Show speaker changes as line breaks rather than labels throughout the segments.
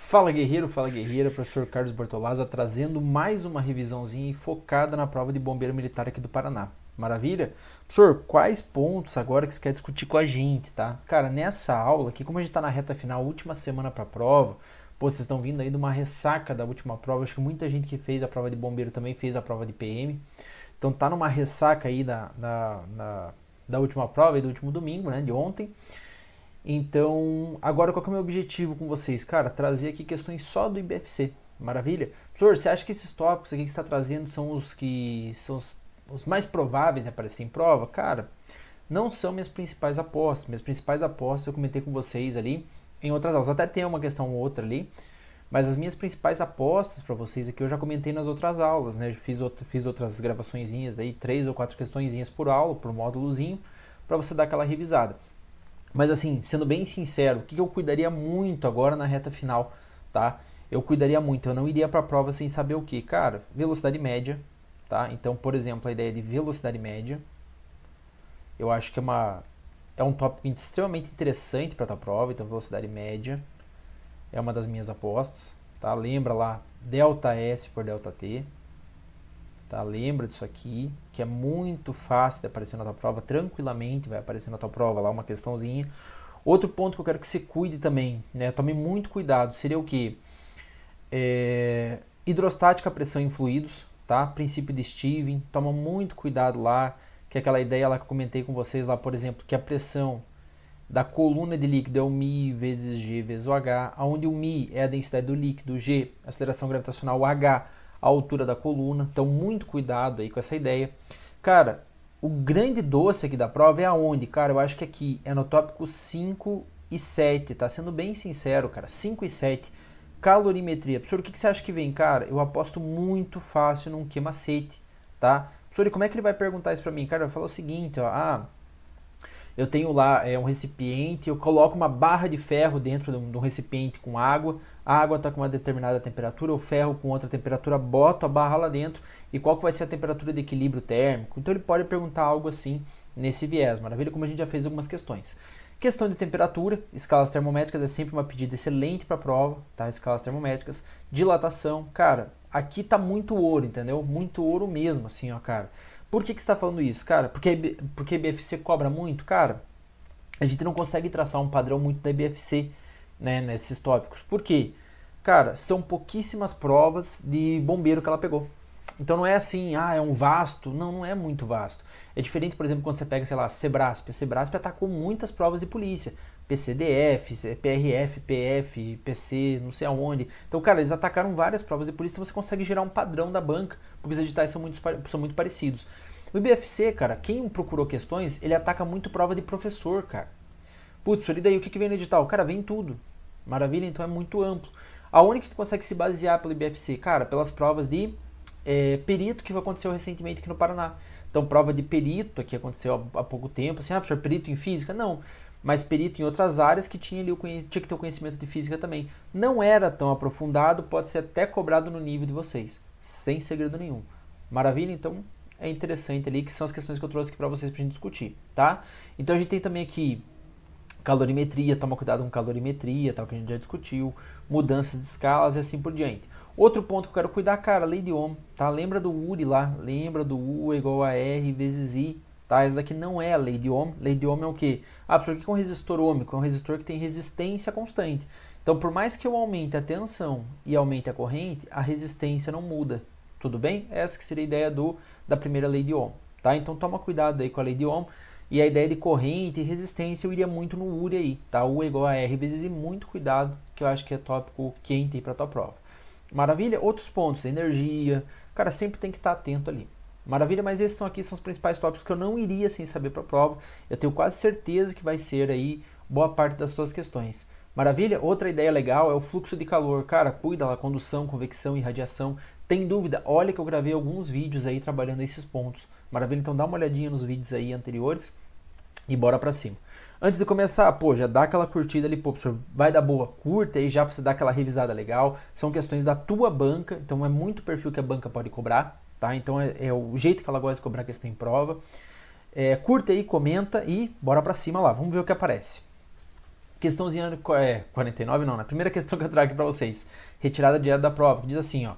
Fala guerreira, professor Carlos Bortolazza trazendo mais uma revisãozinha focada na prova de bombeiro militar aqui do Paraná. Maravilha? Professor, quais pontos agora que você quer discutir com a gente, tá? Cara, nessa aula aqui, como a gente tá na reta final, última semana pra prova, pô, vocês estão vindo aí de uma ressaca da última prova, acho que muita gente que fez a prova de bombeiro também fez a prova de PM, então tá numa ressaca aí da última prova e do último domingo, né, de ontem. Então, agora qual que é o meu objetivo com vocês? Cara, trazer aqui questões só do IBFC. Maravilha? Professor, você acha que esses tópicos aqui que você está trazendo são os que são os mais prováveis de aparecer em prova? Cara, não são minhas principais apostas. Minhas principais apostas eu comentei com vocês ali em outras aulas. Até tem uma questão ou outra ali, mas as minhas principais apostas para vocês aqui eu já comentei nas outras aulas, né? Fiz outras gravaçõezinhas aí, 3 ou 4 questõezinhas por aula, por módulozinho, para você dar aquela revisada. Mas assim, sendo bem sincero, o que eu cuidaria muito agora na reta final, tá? Eu cuidaria muito, eu não iria para a prova sem saber o que? Cara, velocidade média, tá? Então, por exemplo, a ideia de velocidade média, eu acho que é um tópico extremamente interessante para a tua prova, então velocidade média é uma das minhas apostas, tá? Lembra lá, delta S por delta T, tá? Lembra disso aqui, que é muito fácil de aparecer na tua prova, tranquilamente vai aparecer na tua prova lá uma questãozinha. Outro ponto que eu quero que você cuide também, né? Tome muito cuidado, seria o que? Hidrostática, pressão em fluidos, tá? Princípio de Steven, toma muito cuidado lá, que é aquela ideia lá que eu comentei com vocês lá, por exemplo, que a pressão da coluna de líquido é o μ vezes g vezes o h, onde o μ é a densidade do líquido, o g, a aceleração gravitacional, o h, a altura da coluna. Então, muito cuidado aí com essa ideia. Cara, o grande doce aqui da prova é aonde? Cara, eu acho que aqui é no tópico 5 e 7, tá? Sendo bem sincero, cara, 5 e 7, calorimetria. Professor, o que você acha que vem? Cara, eu aposto muito fácil num que-macete, tá? Professor, e como é que ele vai perguntar isso pra mim? Cara, vai falar o seguinte, ó, eu tenho lá um recipiente, eu coloco uma barra de ferro dentro de um recipiente com água, a água está com uma determinada temperatura, o ferro com outra temperatura, boto a barra lá dentro e qual que vai ser a temperatura de equilíbrio térmico. Então ele pode perguntar algo assim nesse viés, maravilha, como a gente já fez algumas questões. Questão de temperatura, escalas termométricas é sempre uma pedida excelente para a prova, tá? Escalas termométricas, dilatação, cara, aqui tá muito ouro, entendeu? Muito ouro mesmo, assim, ó, cara. Por que você está falando isso, cara? Porque a IBFC cobra muito? Cara, a gente não consegue traçar um padrão muito da IBFC, né, nesses tópicos. Por quê? Cara, são pouquíssimas provas de bombeiro que ela pegou. Então não é assim, é um vasto. Não, não é muito vasto. É diferente, por exemplo, quando você pega, sei lá, Sebrasp. A Sebrasp atacou muitas provas de polícia. PCDF, PRF, PF, PC, não sei aonde. Então, cara, eles atacaram várias provas de polícia, você consegue gerar um padrão da banca, porque os editais são muito parecidos. O IBFC, cara, quem procurou questões, ele ataca muito prova de professor, cara. Putz, e daí o que vem no edital? Cara, vem tudo. Maravilha, então é muito amplo. Aonde que tu consegue se basear pelo IBFC? Cara, pelas provas de perito que aconteceu recentemente aqui no Paraná. Então, prova de perito, que aconteceu há pouco tempo, assim, professor, perito em física? Não. Mas perito em outras áreas que tinha que ter o conhecimento de física também. Não era tão aprofundado, pode ser até cobrado no nível de vocês, sem segredo nenhum. Maravilha? Então é interessante ali, que são as questões que eu trouxe aqui para vocês pra gente discutir, tá? Então a gente tem também aqui calorimetria, toma cuidado com calorimetria, tal, que a gente já discutiu, mudanças de escalas e assim por diante. Outro ponto que eu quero cuidar, cara, lei de Ohm, tá? Lembra do URI lá, lembra do U igual a R vezes I, tá? Essa daqui não é a lei de Ohm. Lei de Ohm é o quê? Professor, o que é um resistor ohmico? É um resistor que tem resistência constante. Então, por mais que eu aumente a tensão e aumente a corrente, a resistência não muda. Tudo bem? Essa que seria a ideia da primeira lei de Ohm, tá? Então, toma cuidado aí com a lei de Ohm. E a ideia de corrente e resistência eu iria muito no URI aí, tá? U é igual a R vezes I, muito cuidado, que eu acho que é tópico quente aí para tua prova. Maravilha? Outros pontos, energia, cara, sempre tem que estar atento ali. Maravilha, mas esses são os principais tópicos que eu não iria sem saber para a prova. Eu tenho quase certeza que vai ser aí boa parte das suas questões. Maravilha? Outra ideia legal é o fluxo de calor. Cara, cuida lá, condução, convecção e radiação. Tem dúvida? Olha que eu gravei alguns vídeos aí trabalhando esses pontos. Maravilha? Então dá uma olhadinha nos vídeos aí anteriores e bora pra cima. Antes de começar, pô, já dá aquela curtida ali, pô, professor, vai dar boa, curta aí já pra você dar aquela revisada legal. São questões da tua banca, então é muito perfil que a banca pode cobrar, tá? Então é o jeito que ela gosta de cobrar questão em prova. Curta aí, comenta e bora pra cima lá, vamos ver o que aparece. Questãozinha 49 não, na primeira questão que eu trago aqui para vocês, retirada direto da prova, que diz assim, ó,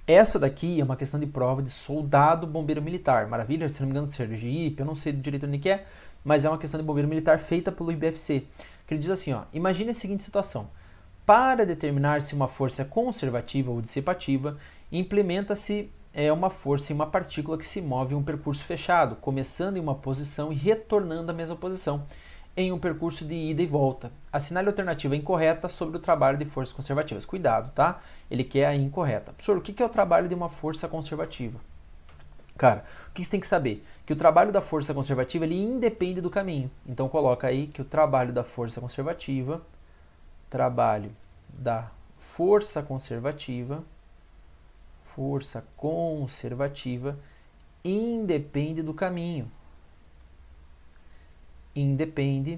essa daqui é uma questão de prova de soldado bombeiro militar, maravilha, se não me engano, Sergipe, eu não sei direito onde que é, mas é uma questão de bombeiro militar feita pelo IBFC, que ele diz assim, ó, imagine a seguinte situação, para determinar se uma força é conservativa ou dissipativa, implementa-se uma força em uma partícula que se move em um percurso fechado, começando em uma posição e retornando à mesma posição, em um percurso de ida e volta. Assinale a alternativa incorreta sobre o trabalho de forças conservativas. Cuidado, tá? Ele quer a incorreta. Professor, o que é o trabalho de uma força conservativa? Cara, o que você tem que saber? Que o trabalho da força conservativa, ele independe do caminho. Então coloca aí que o trabalho da força conservativa, força conservativa, independe do caminho. Independe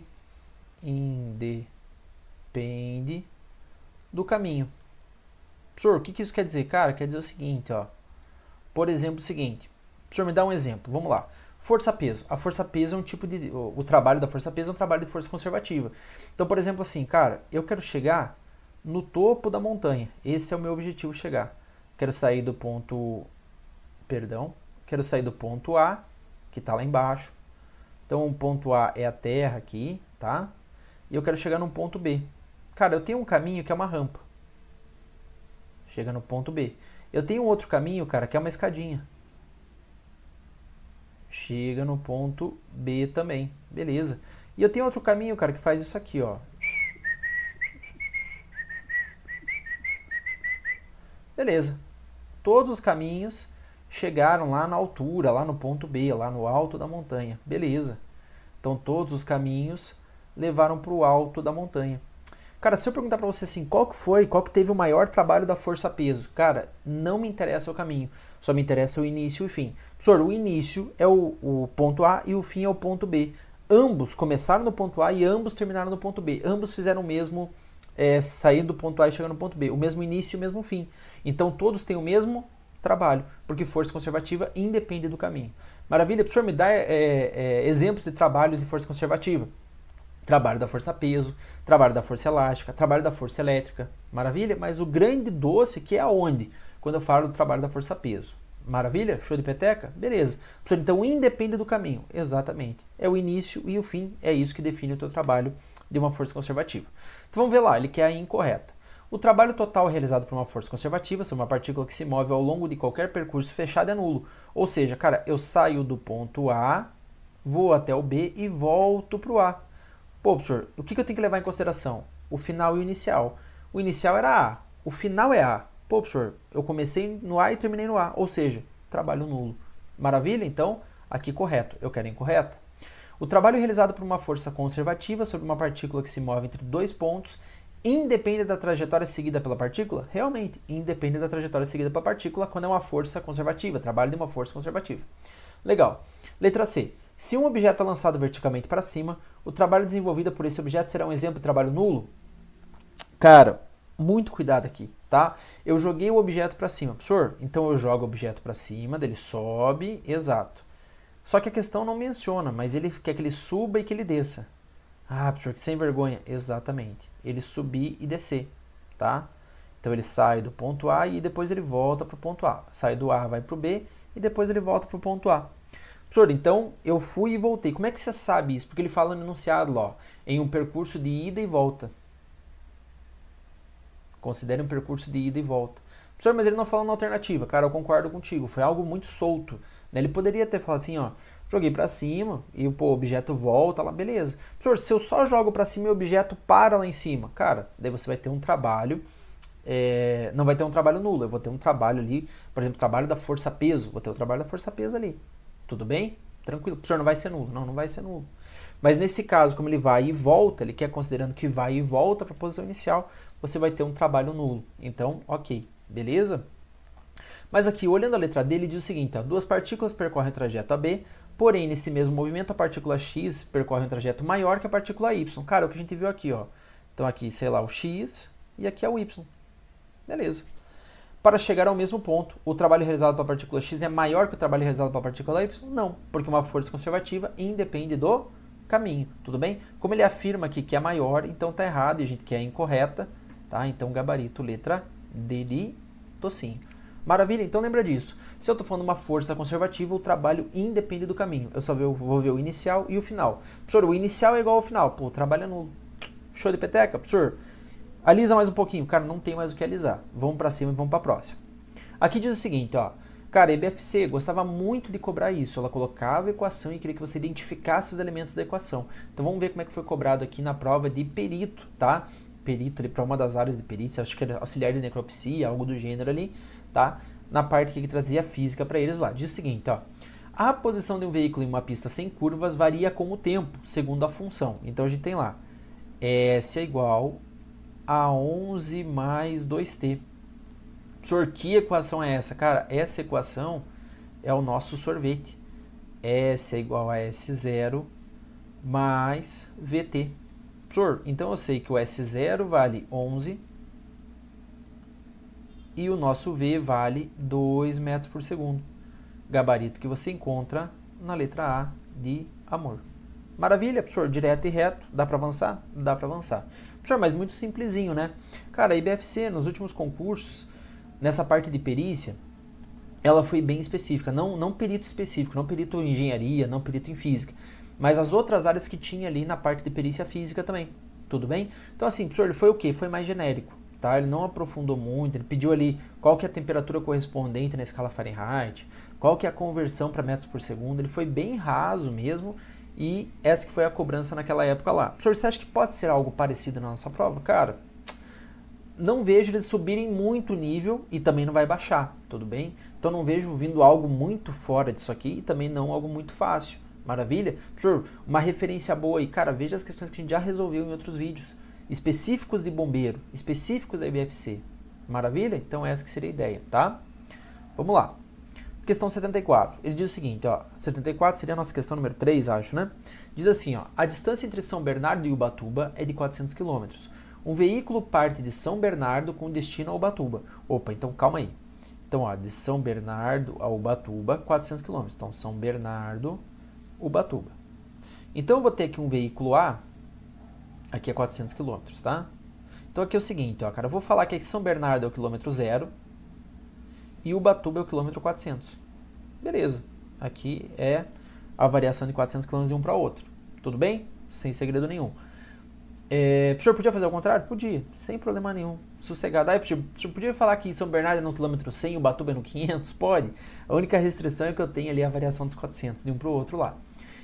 do caminho. Professor, o que isso quer dizer? Cara, quer dizer o seguinte, ó. Por exemplo, o seguinte. Professor, me dá um exemplo. Vamos lá. Força-peso. A força-peso é um tipo de... O trabalho da força-peso é um trabalho de força conservativa. Então, por exemplo, assim, cara, eu quero chegar no topo da montanha. Esse é o meu objetivo, chegar. Quero sair do ponto... Quero sair do ponto A, que está lá embaixo. Então, o ponto A é a terra aqui, tá? E eu quero chegar no ponto B. Cara, eu tenho um caminho que é uma rampa. Chega no ponto B. Eu tenho um outro caminho, cara, que é uma escadinha. Chega no ponto B também. Beleza. E eu tenho outro caminho, cara, que faz isso aqui, ó. Beleza. Todos os caminhos chegaram lá na altura, lá no ponto B, lá no alto da montanha. Beleza. Então todos os caminhos levaram para o alto da montanha. Cara, se eu perguntar para você assim, qual que teve o maior trabalho da força-peso? Cara, não me interessa o caminho, só me interessa o início e o fim. Professor, o início é o ponto A e o fim é o ponto B. Ambos começaram no ponto A e ambos terminaram no ponto B. Ambos fizeram o mesmo, saindo do ponto A e chegando no ponto B. O mesmo início e o mesmo fim. Então todos têm o mesmo trabalho, porque força conservativa independe do caminho. Maravilha? Professor, me dá exemplos de trabalhos de força conservativa. Trabalho da força-peso, trabalho da força elástica, trabalho da força elétrica. Maravilha? Mas o grande doce que é aonde? Quando eu falo do trabalho da força-peso. Maravilha? Show de peteca? Beleza. Professor, então independe do caminho. Exatamente. É o início e o fim. É isso que define o teu trabalho de uma força conservativa. Então vamos ver lá, ele quer a incorreta. O trabalho total realizado por uma força conservativa sobre uma partícula que se move ao longo de qualquer percurso fechado é nulo. Ou seja, cara, eu saio do ponto A, vou até o B e volto para o A. Pô, professor, o que eu tenho que levar em consideração? O final e o inicial. O inicial era A, o final é A. Pô, professor, eu comecei no A e terminei no A, ou seja, trabalho nulo. Maravilha? Então, aqui correto, eu quero incorreta. O trabalho realizado por uma força conservativa sobre uma partícula que se move entre dois pontos independe da trajetória seguida pela partícula? Realmente, independe da trajetória seguida pela partícula quando é uma força conservativa, trabalho de uma força conservativa. Legal. Letra C. Se um objeto é lançado verticalmente para cima, o trabalho desenvolvido por esse objeto será um exemplo de trabalho nulo? Cara, muito cuidado aqui, tá? Eu joguei o objeto para cima. Professor, então eu jogo o objeto para cima, dele sobe, exato. Só que a questão não menciona, mas ele quer que ele suba e que ele desça. Ah, professor, que sem vergonha. Exatamente. Ele subir e descer, tá? Então ele sai do ponto A e depois ele volta para o ponto A. Sai do A, vai para o B e depois ele volta para o ponto A. Professor, então eu fui e voltei. Como é que você sabe isso? Porque ele fala no enunciado lá, ó, em um percurso de ida e volta. Considere um percurso de ida e volta. Professor, mas ele não fala na alternativa. Cara, eu concordo contigo. Foi algo muito solto. Né? Ele poderia ter falado assim, ó, joguei para cima e o objeto volta lá, beleza. Professor, se eu só jogo para cima e o objeto para lá em cima, cara, daí você vai ter um trabalho, não vai ter um trabalho nulo, eu vou ter um trabalho ali, por exemplo, trabalho da força-peso, vou ter o trabalho da força-peso ali. Tudo bem? Tranquilo. Professor, não vai ser nulo. Não, não vai ser nulo. Mas nesse caso, como ele vai e volta, ele quer considerando que vai e volta para a posição inicial, você vai ter um trabalho nulo. Então, ok. Beleza? Mas aqui, olhando a letra D, ele diz o seguinte, ó, duas partículas percorrem o trajeto AB, porém, nesse mesmo movimento, a partícula X percorre um trajeto maior que a partícula Y. Cara, é o que a gente viu aqui, ó. Então aqui, sei lá, o X e aqui é o Y. Beleza. Para chegar ao mesmo ponto, o trabalho realizado pela partícula X é maior que o trabalho realizado pela partícula Y? Não, porque uma força conservativa independe do caminho, tudo bem? Como ele afirma aqui que é maior, então tá errado e a gente quer a incorreta, tá? Então gabarito letra D de tocinho. Maravilha? Então lembra disso. Se eu estou falando uma força conservativa, o trabalho independe do caminho. Eu só vou ver o inicial e o final. Professor, o inicial é igual ao final. Pô, trabalha no show de peteca. Professor, alisa mais um pouquinho. Cara, não tem mais o que alisar. Vamos para cima e vamos para a próxima. Aqui diz o seguinte, ó. Cara, a EBFC gostava muito de cobrar isso. Ela colocava a equação e queria que você identificasse os elementos da equação. Então vamos ver como é que foi cobrado aqui na prova de perito, tá? Perito ali para uma das áreas de perícia, acho que era auxiliar de necropsia, algo do gênero ali, tá? Na parte que trazia física para eles lá. Diz o seguinte, ó. A posição de um veículo em uma pista sem curvas varia com o tempo, segundo a função. Então a gente tem lá, S é igual a 11 mais 2t. Professor, que equação é essa? Cara, essa equação é o nosso sorvete. S é igual a S0 mais VT. Professor, então eu sei que o S0 vale 11 e o nosso V vale 2 metros por segundo. Gabarito que você encontra na letra A de amor. Maravilha, professor, direto e reto. Dá para avançar? Dá para avançar. Professor, mas muito simplesinho, né? Cara, a IBFC, nos últimos concursos, nessa parte de perícia, ela foi bem específica. Não perito específico, não perito em engenharia, não perito em física. Mas as outras áreas que tinha ali na parte de perícia física também. Tudo bem? Então assim, professor, ele foi o quê? Foi mais genérico. Tá? Ele não aprofundou muito, ele pediu ali qual que é a temperatura correspondente na escala Fahrenheit, qual que é a conversão para metros por segundo, ele foi bem raso mesmo, e essa que foi a cobrança naquela época lá. Professor, você acha que pode ser algo parecido na nossa prova? Cara, não vejo eles subirem muito o nível e também não vai baixar, tudo bem? Então não vejo vindo algo muito fora disso aqui e também não algo muito fácil. Maravilha? Professor, uma referência boa aí, cara, veja as questões que a gente já resolveu em outros vídeos. Específicos de bombeiro, específicos da IBFC. Maravilha? Então essa que seria a ideia, tá? Vamos lá. Questão 74. Ele diz o seguinte, ó. 74 seria a nossa questão número 3, acho, né? Diz assim, ó. A distância entre São Bernardo e Ubatuba é de 400 km. Um veículo parte de São Bernardo com destino a Ubatuba. Opa, então calma aí. Então, ó, de São Bernardo a Ubatuba, 400 km. Então, São Bernardo, Ubatuba. Então, eu vou ter aqui um veículo A. Aqui é 400 km, tá? Então aqui é o seguinte, ó, cara, eu vou falar que São Bernardo é o quilômetro 0 e Ubatuba é o quilômetro 400. Beleza. Aqui é a variação de 400 km de um para outro. Tudo bem? Sem segredo nenhum. O senhor podia fazer ao contrário? Podia, sem problema nenhum. Sossegado. Aí, o senhor podia falar que São Bernardo é no quilômetro 100 e Ubatuba é no 500? Pode. A única restrição é que eu tenho ali a variação dos 400 de um para o outro lá.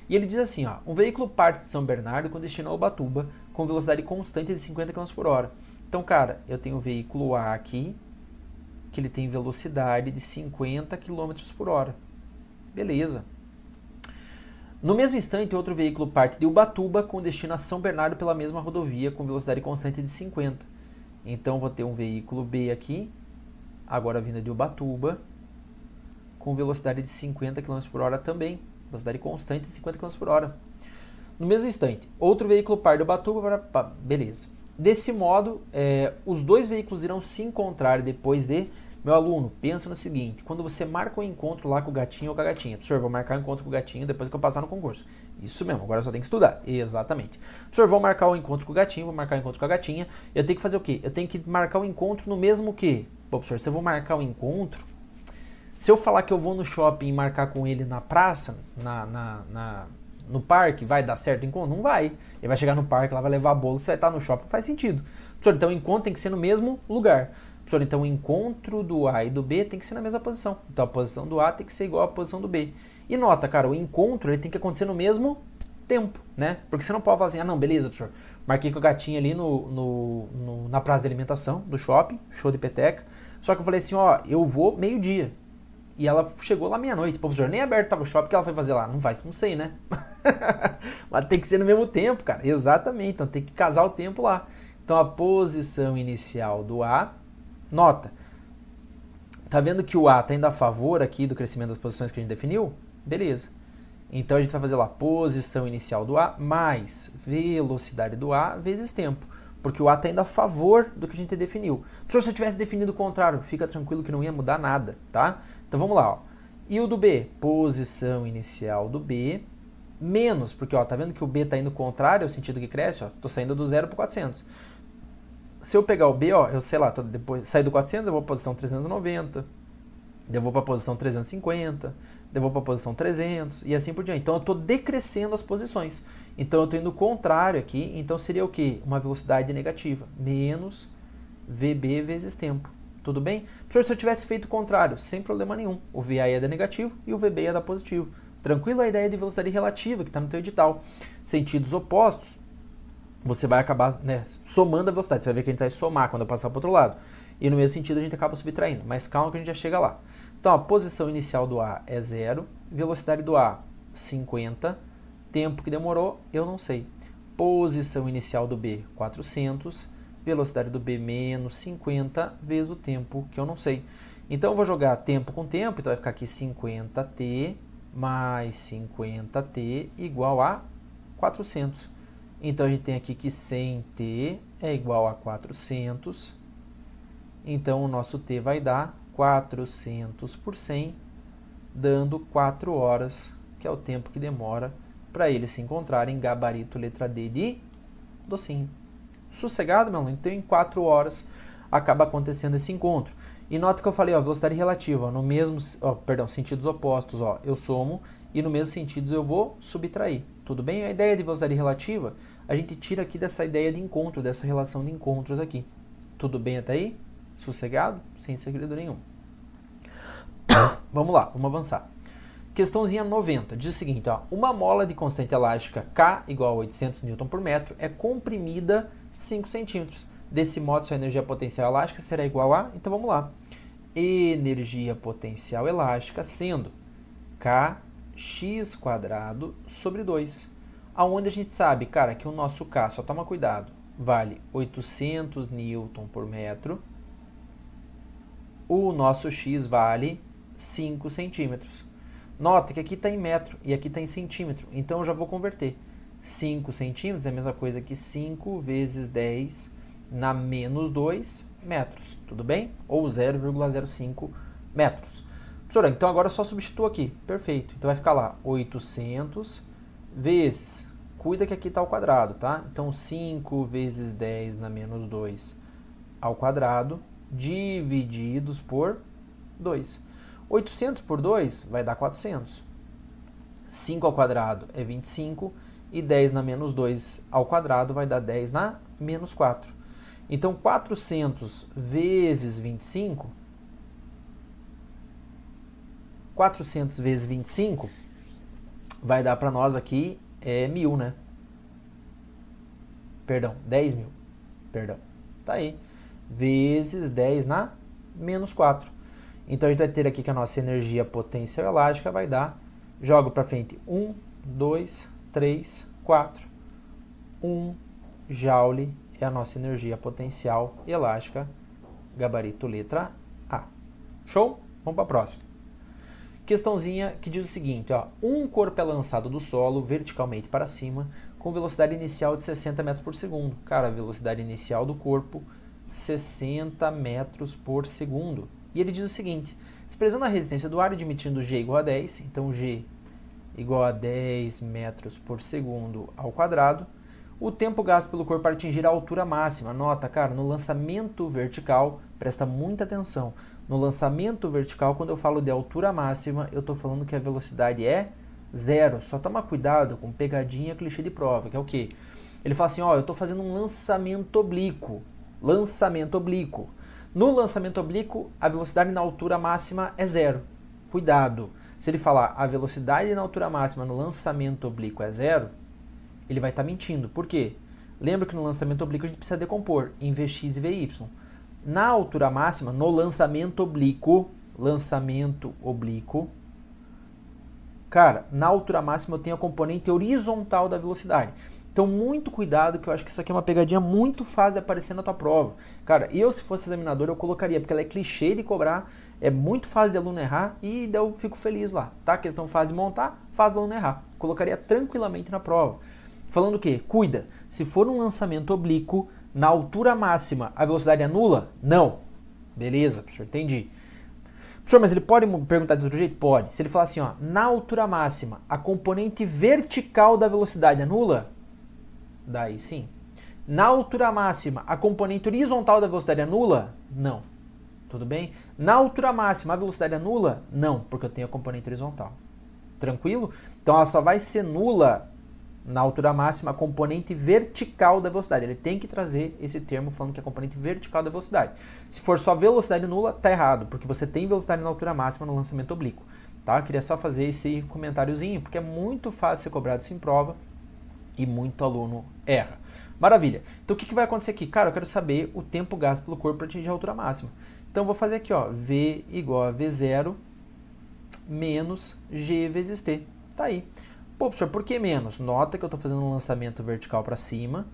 E ele diz assim, ó, um veículo parte de São Bernardo com destino a Ubatuba com velocidade constante de 50 km por hora. Então, cara, eu tenho o veículo A aqui, que ele tem velocidade de 50 km por hora. Beleza. No mesmo instante, outro veículo parte de Ubatuba com destino a São Bernardo pela mesma rodovia com velocidade constante de 50. Então, vou ter um veículo B aqui, agora vindo de Ubatuba, com velocidade de 50 km por hora também. Velocidade constante de 50 km por hora. No mesmo instante, outro veículo parte de Ubatuba para... Beleza. Desse modo, os dois veículos irão se encontrar depois de... Meu aluno, pensa no seguinte, quando você marca um encontro lá com o gatinho ou com a gatinha. Professor, vou marcar um encontro com o gatinho depois que eu passar no concurso. Isso mesmo, agora eu só tenho que estudar. Exatamente. Professor, vou marcar um encontro com o gatinho, vou marcar um encontro com a gatinha. Eu tenho que fazer o quê? Eu tenho que marcar um encontro no mesmo que... Pô, professor, se eu vou marcar um encontro... Se eu falar que eu vou no shopping e marcar com ele na praça, no parque, vai dar certo o encontro? Não vai. Ele vai chegar no parque, lá vai levar bolo, você vai estar no shopping, não faz sentido. Professor, então o encontro tem que ser no mesmo lugar. Professor, então o encontro do A e do B tem que ser na mesma posição. Então a posição do A tem que ser igual à posição do B. E nota, cara, o encontro ele tem que acontecer no mesmo tempo, né? Porque você não pode falar assim, ah não, beleza, professor, marquei com a gatinha ali na praça de alimentação do shopping, show de peteca. Só que eu falei assim, ó, eu vou meio-dia. E ela chegou lá meia-noite. Pô, professor, nem aberto tava o shopping, que ela foi fazer lá? Não vai, não sei, né? Mas tem que ser no mesmo tempo, cara. Exatamente, então tem que casar o tempo lá. Então a posição inicial do A, nota, tá vendo que o A tá indo a favor aqui do crescimento das posições que a gente definiu? Beleza. Então a gente vai fazer lá posição inicial do A mais velocidade do A vezes tempo. Porque o A está indo a favor do que a gente definiu. Professor, se eu tivesse definido o contrário, fica tranquilo que não ia mudar nada, tá? Então vamos lá, ó. E o do B? Posição inicial do B menos, porque ó, tá vendo que o B está indo contrário ao sentido que cresce, ó, tô saindo do 0 para 400. Se eu pegar o B, ó, eu sei lá, depois sair do 400, eu vou para a posição 390, eu vou para a posição 350, eu vou para a posição 300 e assim por diante. Então eu estou decrescendo as posições. Então eu estou indo contrário aqui, então seria o quê? Uma velocidade negativa, menos VB vezes tempo. Tudo bem? Professor, se eu tivesse feito o contrário, sem problema nenhum. O VA ia dar negativo e o VB ia dar positivo. Tranquilo a ideia de velocidade relativa que está no teu edital. Sentidos opostos, você vai acabar, né, somando a velocidade. Você vai ver que a gente vai somar quando eu passar para o outro lado. E no mesmo sentido a gente acaba subtraindo. Mas calma que a gente já chega lá. Então a posição inicial do A é 0, velocidade do A 50, tempo que demorou eu não sei. Posição inicial do B 400, velocidade do B menos 50 vezes o tempo que eu não sei. Então eu vou jogar tempo com tempo, então vai ficar aqui 50t mais 50t igual a 400. Então a gente tem aqui que 100t é igual a 400. Então o nosso t vai dar 400 por 100, dando 4 horas, que é o tempo que demora para eles se encontrarem. Gabarito letra D de docinho. Sossegado, meu aluno? Então em 4 horas acaba acontecendo esse encontro. E nota que eu falei, ó, velocidade relativa, ó, no mesmo, sentidos opostos, ó, eu somo e no mesmo sentido eu vou subtrair. Tudo bem? A ideia de velocidade relativa, a gente tira aqui dessa ideia de encontro, dessa relação de encontros aqui. Tudo bem até aí? Sossegado? Sem segredo nenhum. Vamos lá, vamos avançar. Questãozinha 90, diz o seguinte, ó, uma mola de constante elástica K igual a 800 Nm por metro é comprimida 5 centímetros. Desse modo, sua energia potencial elástica será igual a... Então vamos lá. Energia potencial elástica sendo kx² sobre 2. Aonde a gente sabe, cara, que o nosso K, só toma cuidado, vale 800 Nm por metro. O nosso x vale 5 centímetros. Nota que aqui está em metro e aqui está em centímetro. Então eu já vou converter. 5 centímetros é a mesma coisa que 5 vezes 10 na menos 2 metros. Tudo bem? Ou 0,05 metros. Professora, então agora eu só substituo aqui. Perfeito. Então vai ficar lá 800 vezes. Cuida que aqui está ao quadrado, tá? Então 5 vezes 10 na menos 2 ao quadrado divididos por 2. 800 por 2 vai dar 400. 5 ao quadrado é 25 e 10 na menos 2 ao quadrado vai dar 10 na menos 4. Então 400 vezes 25, 400 vezes 25 vai dar para nós aqui 1.000, né? Perdão, 10.000. Perdão. Tá aí. Vezes 10 na menos 4. Então a gente vai ter aqui que a nossa energia potencial elástica vai dar, jogo para frente, 1, 2, 3, 4. 1 joule é a nossa energia potencial elástica, gabarito letra A. Show? Vamos para a próxima. Questãozinha que diz o seguinte, ó, um corpo é lançado do solo verticalmente para cima com velocidade inicial de 60 metros por segundo. Cara, a velocidade inicial do corpo, 60 metros por segundo. E ele diz o seguinte, expressando a resistência do ar e admitindo G igual a 10, então G igual a 10 metros por segundo ao quadrado, o tempo gasto pelo corpo para atingir a altura máxima. Nota, cara, no lançamento vertical, presta muita atenção, no lançamento vertical, quando eu falo de altura máxima, eu estou falando que a velocidade é 0. Só toma cuidado com pegadinha clichê de prova, que é o quê? Ele fala assim, ó, eu estou fazendo um lançamento oblíquo. Lançamento oblíquo. No lançamento oblíquo, a velocidade na altura máxima é 0. Cuidado. Se ele falar a velocidade na altura máxima no lançamento oblíquo é 0, ele vai estar mentindo. Por quê? Lembra que no lançamento oblíquo a gente precisa decompor em Vx e Vy. Na altura máxima, no lançamento oblíquo, cara, na altura máxima eu tenho a componente horizontal da velocidade. Então, muito cuidado, que eu acho que isso aqui é uma pegadinha muito fácil de aparecer na tua prova. Cara, eu se fosse examinador, eu colocaria, porque ela é clichê de cobrar, é muito fácil de aluno errar e daí eu fico feliz lá, tá? Questão fácil de montar, fácil do aluno errar. Colocaria tranquilamente na prova. Falando o quê? Cuida, se for um lançamento oblíquo, na altura máxima, a velocidade é nula? Não. Beleza, professor, entendi. Professor, mas ele pode perguntar de outro jeito? Pode. Se ele falar assim, ó, na altura máxima, a componente vertical da velocidade é nula? Daí sim. Na altura máxima, a componente horizontal da velocidade é nula? Não. Tudo bem? Na altura máxima, a velocidade é nula? Não, porque eu tenho a componente horizontal. Tranquilo? Então ela só vai ser nula na altura máxima a componente vertical da velocidade. Ele tem que trazer esse termo falando que é a componente vertical da velocidade. Se for só velocidade nula, tá errado, porque você tem velocidade na altura máxima no lançamento oblíquo. Tá? Eu queria só fazer esse comentáriozinho, porque é muito fácil ser cobrado isso em prova e muito aluno erra. Maravilha. Então o que vai acontecer aqui? Cara, eu quero saber o tempo gasto pelo corpo para atingir a altura máxima. Então eu vou fazer aqui, ó, V igual a V0 menos G vezes T. Tá aí. Pô, professor, por que menos? Nota que eu estou fazendo um lançamento vertical para cima.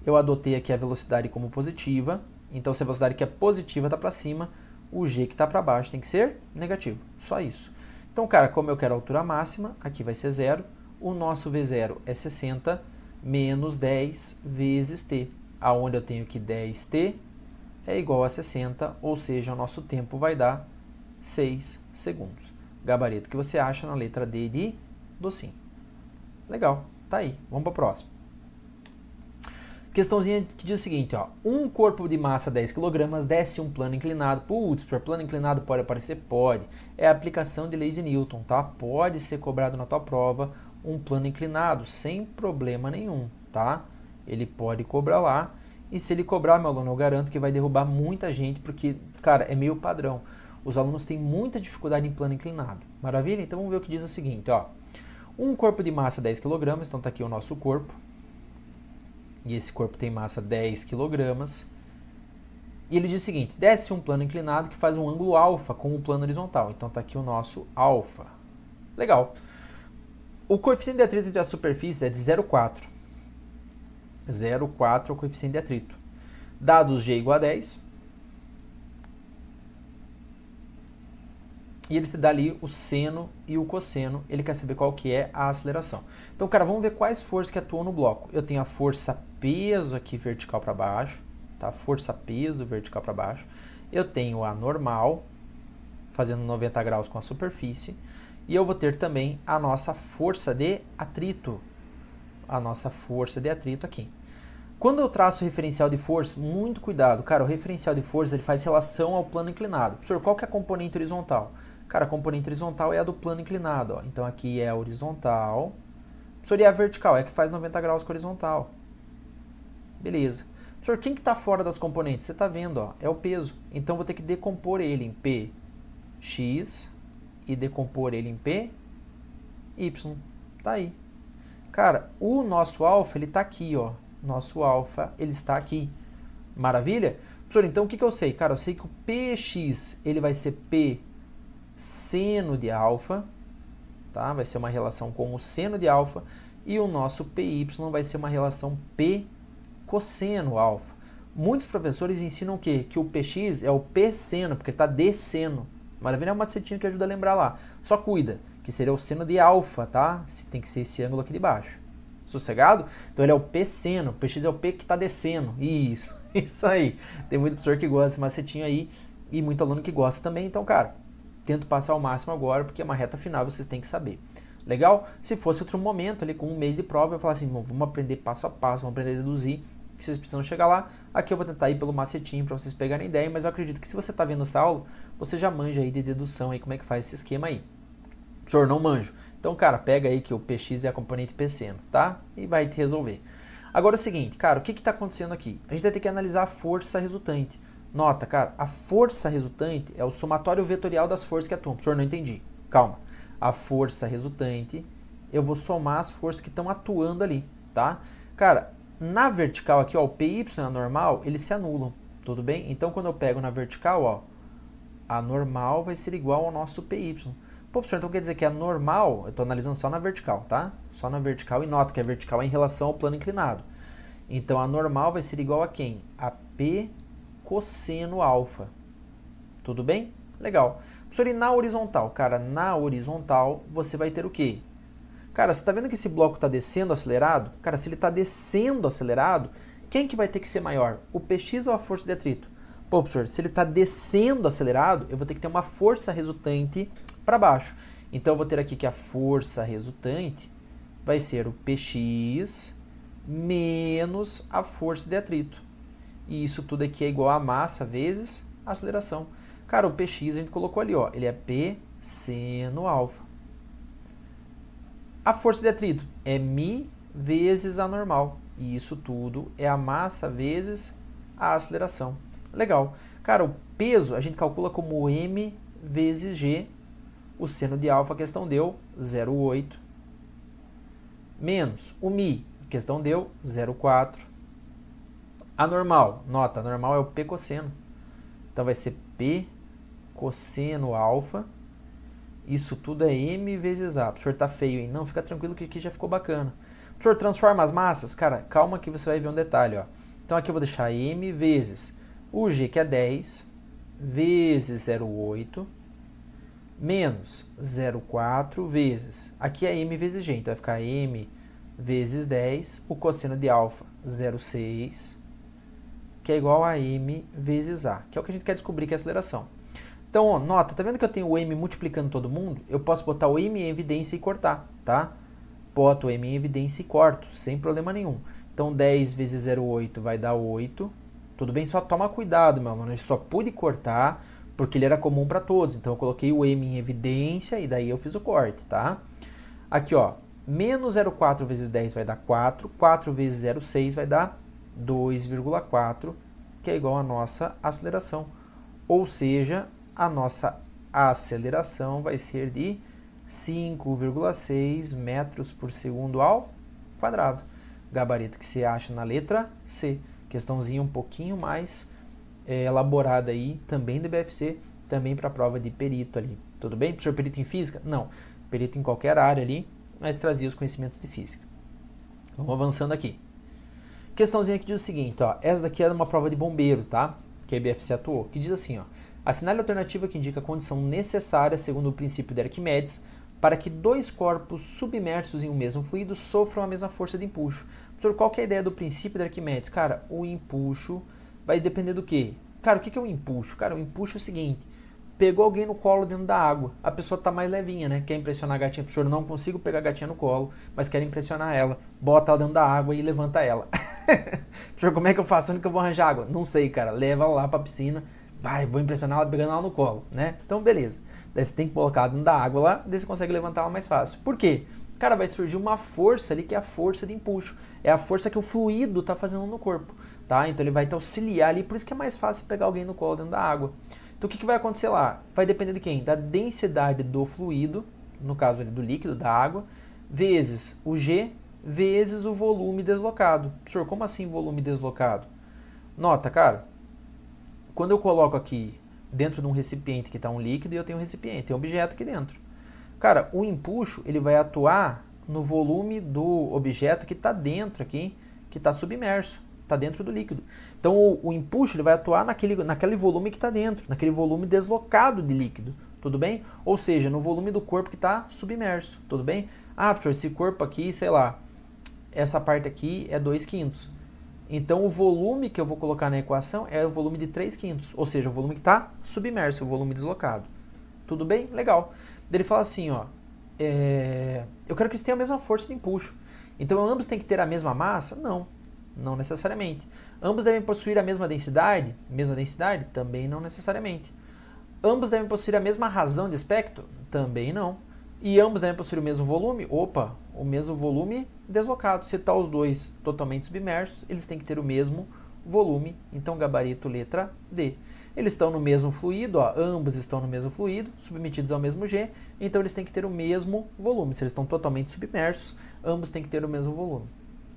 Eu adotei aqui a velocidade como positiva. Então, se a velocidade que é positiva está para cima, o G que está para baixo tem que ser negativo. Só isso. Então, cara, como eu quero a altura máxima, aqui vai ser 0. O nosso V0 é 60 menos 10 vezes T. Aonde eu tenho que 10T é igual a 60, ou seja, o nosso tempo vai dar 6 segundos. Gabarito que você acha na letra D de docinho. Legal, tá aí. Vamos para a próxima. Questãozinha que diz o seguinte, ó. Um corpo de massa 10 kg desce um plano inclinado. Putz, para plano inclinado pode aparecer? Pode. É a aplicação de leis de Newton, tá? Pode ser cobrado na tua prova um plano inclinado, sem problema nenhum, tá? Ele pode cobrar lá. E se ele cobrar, meu aluno, eu garanto que vai derrubar muita gente, porque, cara, é meio padrão. Os alunos têm muita dificuldade em plano inclinado. Maravilha? Então vamos ver o que diz o seguinte, ó. Um corpo de massa 10 kg, então tá aqui o nosso corpo. E esse corpo tem massa 10 kg. E ele diz o seguinte, desce um plano inclinado que faz um ângulo alfa com o plano horizontal. Então tá aqui o nosso alfa. Legal. O coeficiente de atrito entre as superfícies é de 0,4. 0,4 é o coeficiente de atrito. Dados G igual a 10. E ele te dá ali o seno e o cosseno. Ele quer saber qual que é a aceleração. Então, cara, vamos ver quais forças que atuam no bloco. Eu tenho a força peso aqui vertical para baixo. Tá? Força peso vertical para baixo. Eu tenho a normal, fazendo 90 graus com a superfície. E eu vou ter também a nossa força de atrito. A nossa força de atrito aqui. Quando eu traço o referencial de força, muito cuidado. Cara, o referencial de força ele faz relação ao plano inclinado. Professor, qual que é a componente horizontal? Cara, a componente horizontal é a do plano inclinado. Ó. Então aqui é a horizontal. Professor, e a vertical? É a que faz 90 graus com a horizontal. Beleza. Professor, quem que está fora das componentes? Você está vendo, ó, é o peso. Então vou ter que decompor ele em Px e decompor ele em Py. Tá aí. Cara, o nosso alfa, ele está aqui, ó. Nosso alfa, ele está aqui. Maravilha? Professor, então o que eu sei? Cara, eu sei que o Px, ele vai ser P seno de alfa, tá? Vai ser uma relação com o seno de alfa. E o nosso Py vai ser uma relação P cosseno alfa. Muitos professores ensinam o quê? Que o Px é o P seno, porque ele está descendo. Maravilha, é um macetinho que ajuda a lembrar lá. Só cuida, que seria o seno de alfa, tá? Tem que ser esse ângulo aqui de baixo. Sossegado? Então ele é o P seno. O Px é o P que está descendo. Isso, isso aí. Tem muito professor que gosta desse macetinho aí e muito aluno que gosta também. Então, cara, tento passar ao máximo agora, porque é uma reta final, vocês têm que saber. Legal? Se fosse outro momento, ali com um mês de prova, eu ia falar assim, vamos aprender passo a passo, vamos aprender a deduzir, que vocês precisam chegar lá. Aqui eu vou tentar ir pelo macetinho para vocês pegarem ideia, mas eu acredito que se você está vendo essa aula, você já manja aí de dedução, aí como é que faz esse esquema aí. Professor, não manjo. Então, cara, pega aí que o Px é a componente P seno, tá? E vai te resolver. Agora é o seguinte, cara, o que está acontecendo aqui? A gente vai ter que analisar a força resultante. Nota, cara, a força resultante é o somatório vetorial das forças que atuam. Professor, não entendi. Calma. A força resultante, eu vou somar as forças que estão atuando ali, tá? Cara, na vertical aqui, ó, o Py e a normal, eles se anulam, tudo bem? Então, quando eu pego na vertical, ó, a normal vai ser igual ao nosso Py. Pô, professor, então quer dizer que a normal, eu estou analisando só na vertical, tá? Só na vertical e nota que a vertical é em relação ao plano inclinado. Então, a normal vai ser igual a quem? A P cosseno alfa. Tudo bem? Legal. Professor, e na horizontal? Cara, na horizontal você vai ter o quê? Cara, você está vendo que esse bloco está descendo acelerado? Cara, se ele está descendo acelerado, quem que vai ter que ser maior? O Px ou a força de atrito? Pô, professor, se ele está descendo acelerado, eu vou ter que ter uma força resultante para baixo. Então, eu vou ter aqui que a força resultante vai ser o Px menos a força de atrito. E isso tudo aqui é igual a massa vezes a aceleração. Cara, o Px a gente colocou ali, ó, ele é P seno alfa. A força de atrito é μ vezes a normal. E isso tudo é a massa vezes a aceleração. Legal. Cara, o peso a gente calcula como m vezes g. O seno de alfa a questão deu 0,8. Menos o μ, a questão deu 0,4. A normal, nota, a normal é o P cosseno. Então vai ser P cosseno alfa. Isso tudo é m vezes a. O professor tá feio, hein? Não, fica tranquilo que aqui já ficou bacana. O professor transforma as massas? Cara, calma que você vai ver um detalhe, ó. Então aqui eu vou deixar m vezes o g, que é 10, vezes 0,8, menos 0,4 vezes, aqui é m vezes g, então vai ficar m vezes 10, o cosseno de alfa 0,6, que é igual a m vezes a, que é o que a gente quer descobrir, que é a aceleração. Então, ó, nota, tá vendo que eu tenho o m multiplicando todo mundo? Eu posso botar o m em evidência e cortar, tá? Boto o m em evidência e corto, sem problema nenhum. Então, 10 vezes 0,8 vai dar 8. Tudo bem? Só toma cuidado, meu mano. Eu só pude cortar porque ele era comum para todos. Então, eu coloquei o m em evidência e daí eu fiz o corte, tá? Aqui, ó. Menos 0,4 vezes 10 vai dar 4. 4 vezes 0,6 vai dar 2,4, que é igual a nossa aceleração. Ou seja, a nossa aceleração vai ser de 5,6 metros por segundo ao quadrado. Gabarito que você acha na letra C. Questãozinha um pouquinho mais elaborada aí, também do BFC, também para a prova de perito ali. Tudo bem? Professor, perito em física? Não. Perito em qualquer área ali, mas trazia os conhecimentos de física. Vamos avançando aqui. Questãozinha que diz o seguinte, ó. Essa daqui é uma prova de bombeiro, tá? Que a BFC atuou. Que diz assim, ó. Assinale a alternativa que indica a condição necessária, segundo o princípio de Arquimedes, para que dois corpos submersos em um mesmo fluido sofram a mesma força de empuxo. Professor, qual que é a ideia do princípio de Arquimedes? Cara, o empuxo vai depender do quê? Cara, o que é o empuxo? Cara, o empuxo é o seguinte, pegou alguém no colo dentro da água, a pessoa tá mais levinha, né? Quer impressionar a gatinha, professor, não consigo pegar a gatinha no colo, mas quero impressionar ela. Bota ela dentro da água e levanta ela. Professor, como é que eu faço? Onde que eu vou arranjar água? Não sei, cara. Leva ela lá pra piscina, vai, vou impressionar ela pegando ela no colo, né? Então, beleza. Daí você tem que colocar dentro da água lá, daí você consegue levantar ela mais fácil. Por quê? Cara, vai surgir uma força ali que é a força de empuxo. É a força que o fluido tá fazendo no corpo, tá? Então ele vai te auxiliar ali, por isso que é mais fácil pegar alguém no colo dentro da água. Então o que vai acontecer lá? Vai depender de quem? Da densidade do fluido, no caso ali do líquido, da água, vezes o G, vezes o volume deslocado. Professor, como assim volume deslocado? Nota, cara, quando eu coloco aqui dentro de um recipiente que está um líquido e eu tenho um recipiente, tem um objeto aqui dentro. Cara, o empuxo ele vai atuar no volume do objeto que está dentro aqui, que está submerso, está dentro do líquido. Então o empuxo ele vai atuar naquele volume que está dentro, naquele volume deslocado de líquido, tudo bem? Ou seja, no volume do corpo que está submerso, tudo bem? Ah, professor, esse corpo aqui, sei lá, essa parte aqui é 2/5. Então o volume que eu vou colocar na equação é o volume de 3/5, ou seja, o volume que está submerso, o volume deslocado. Tudo bem? Legal. Ele fala assim, ó, eu quero que eles tenham a mesma força de empuxo. Então ambos têm que ter a mesma massa? Não, não necessariamente. Ambos devem possuir a mesma densidade? Mesma densidade? Também não necessariamente. Ambos devem possuir a mesma razão de espectro? Também não. E ambos devem possuir o mesmo volume? Opa, o mesmo volume deslocado. Se tá os dois totalmente submersos, eles têm que ter o mesmo volume. Então, gabarito letra D. Eles estão no mesmo fluido, ó, ambos estão no mesmo fluido, submetidos ao mesmo G, então eles têm que ter o mesmo volume. Se eles estão totalmente submersos, ambos têm que ter o mesmo volume.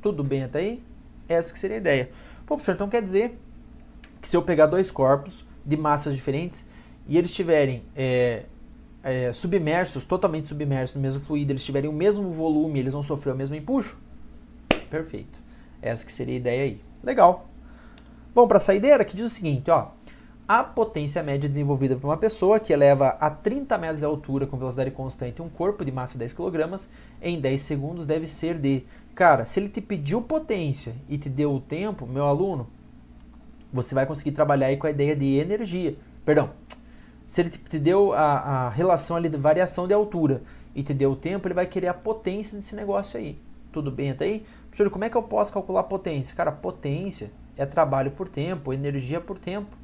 Tudo bem até aí? Essa que seria a ideia. Pô, professor, então quer dizer que se eu pegar dois corpos de massas diferentes e eles estiverem submersos, totalmente submersos no mesmo fluido, eles tiverem o mesmo volume, eles vão sofrer o mesmo empuxo? Perfeito. Essa que seria a ideia aí. Legal. Bom, para a saideira, que diz o seguinte, ó. A potência média desenvolvida por uma pessoa que eleva a 30 metros de altura com velocidade constante um corpo de massa de 10 kg em 10 segundos deve ser de... Cara, se ele te pediu potência e te deu o tempo, meu aluno, você vai conseguir trabalhar aí com a ideia de energia. Perdão, se ele te deu a relação ali de variação de altura e te deu o tempo, ele vai querer a potência desse negócio aí. Tudo bem até aí? Professor, como é que eu posso calcular a potência? Cara, potência é trabalho por tempo, energia por tempo.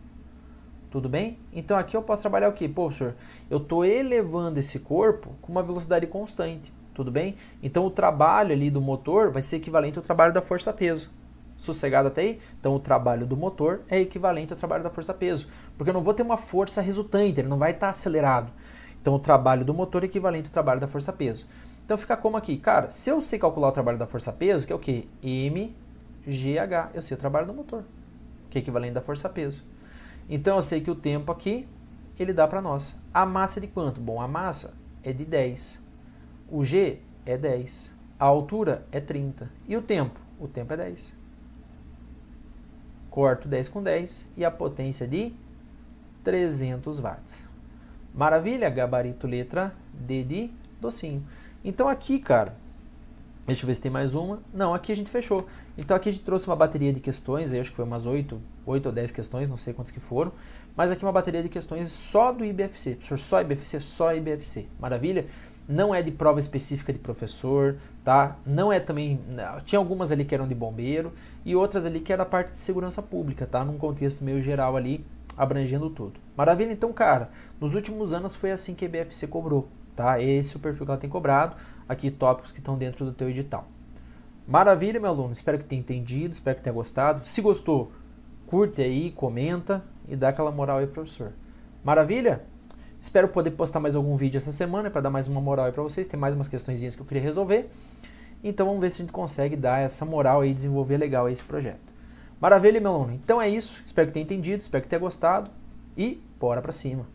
Tudo bem? Então aqui eu posso trabalhar o quê? Pô, professor, eu estou elevando esse corpo com uma velocidade constante. Tudo bem? Então o trabalho ali do motor vai ser equivalente ao trabalho da força-peso. Sossegado até aí? Então o trabalho do motor é equivalente ao trabalho da força-peso. Porque eu não vou ter uma força resultante, ele não vai estar acelerado. Então o trabalho do motor é equivalente ao trabalho da força-peso. Então fica como aqui? Cara, se eu sei calcular o trabalho da força-peso, que é o quê? mgh, eu sei o trabalho do motor, que é equivalente da força-peso. Então eu sei que o tempo aqui, ele dá para nós. A massa é de quanto? Bom, a massa é de 10. O G é 10. A altura é 30. E o tempo? O tempo é 10. Corto 10 com 10 e a potência de 300 watts. Maravilha? Gabarito letra D de docinho. Então aqui, cara, deixa eu ver se tem mais uma. Não, aqui a gente fechou. Então aqui a gente trouxe uma bateria de questões, eu acho que foi umas 8 ou 10 questões, não sei quantas que foram. Mas aqui uma bateria de questões só do IBFC. Professor, só IBFC, só IBFC. Maravilha? Não é de prova específica de professor, tá? Não é também... Tinha algumas ali que eram de bombeiro e outras ali que era parte de segurança pública, tá? Num contexto meio geral ali, abrangendo tudo. Maravilha? Então, cara, nos últimos anos foi assim que a IBFC cobrou, tá? Esse é o perfil que ela tem cobrado. Aqui, tópicos que estão dentro do teu edital. Maravilha, meu aluno. Espero que tenha entendido, espero que tenha gostado. Se gostou, curte aí, comenta e dá aquela moral aí, professor. Maravilha? Espero poder postar mais algum vídeo essa semana para dar mais uma moral aí para vocês. Tem mais umas questõezinhas que eu queria resolver. Então vamos ver se a gente consegue dar essa moral aí e desenvolver legal esse projeto. Maravilha, meu aluno. Então é isso. Espero que tenha entendido, espero que tenha gostado e bora para cima.